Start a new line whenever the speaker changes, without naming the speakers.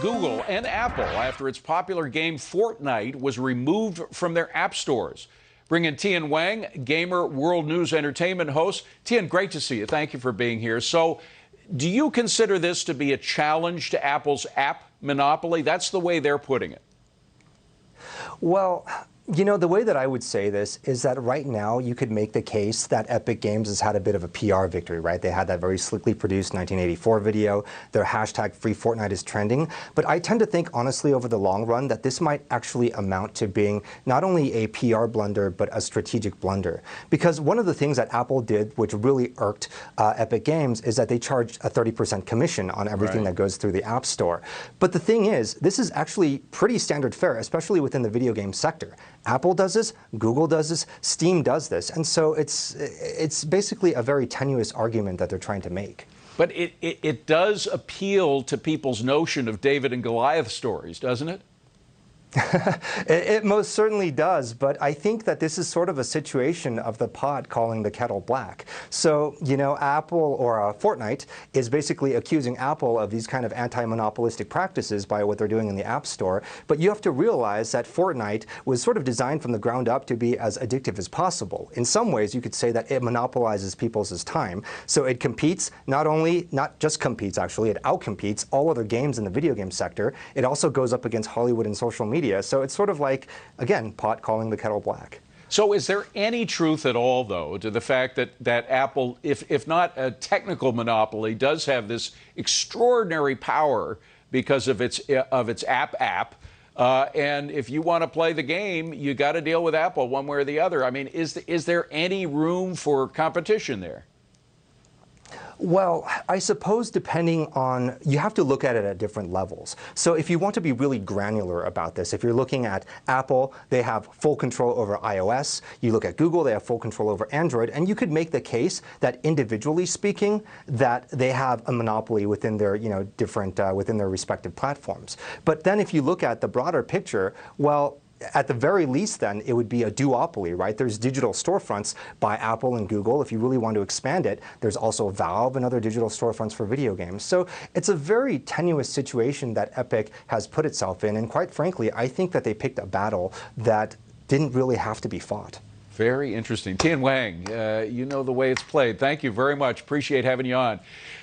Google and Apple after its popular game Fortnite was removed from their app stores. Bring in Tian Wang, Gamer World News Entertainment host. Tian, great to see you. Thank you for being here. So, do you consider this to be a challenge to Apple's app monopoly? That's the way they're putting it.
Well, you know, the way that I would say this is that right now you could make the case that Epic Games has had a bit of a PR victory, right? They had that very slickly produced 1984 video. Their hashtag Free Fortnite is trending. But I tend to think, honestly, over the long run, that this might actually amount to being not only a PR blunder, but a strategic blunder. Because one of the things that Apple did, which really irked Epic Games, is that they charged a 30% commission on everything that goes through the App Store. But the thing is, this is actually pretty standard fare, especially within the video game sector. Apple does this, Google does this, Steam does this, and so it's basically a very tenuous argument that they're trying to make.
But it does appeal to people's notion of David and Goliath stories, doesn't it?
It most certainly does, but I think that this is sort of a situation of the pot calling the kettle black. So, you know, Apple or Fortnite is basically accusing Apple of these kind of anti-monopolistic practices by what they're doing in the App Store. But you have to realize that Fortnite was sort of designed from the ground up to be as addictive as possible. In some ways, you could say that it monopolizes people's time. So it competes, not just competes actually, it outcompetes all other games in the video game sector. It also goes up against Hollywood and social media. So it's sort of like, again, pot calling the kettle black.
So is there any truth at all, though, to the fact that Apple, if not a technical monopoly, does have this extraordinary power because of its app? And if you want to play the game, you got to deal with Apple one way or the other. I mean, is there any room for competition there?
Well, I suppose depending on, you have to look at it at different levels. So if you want to be really granular about this, if you're looking at Apple, they have full control over iOS. You look at Google, they have full control over Android. And you could make the case that individually speaking, that they have a monopoly within their, within their respective platforms. But then if you look at the broader picture, well, at the very least, then, it would be a duopoly, right? There's digital storefronts by Apple and Google. If you really want to expand it, there's also Valve and other digital storefronts for video games. So it's a very tenuous situation that Epic has put itself in. And quite frankly, I think that they picked a battle that didn't really have to be fought.
Very interesting. Tian Wang, you know the way it's played. Thank you very much. Appreciate having you on.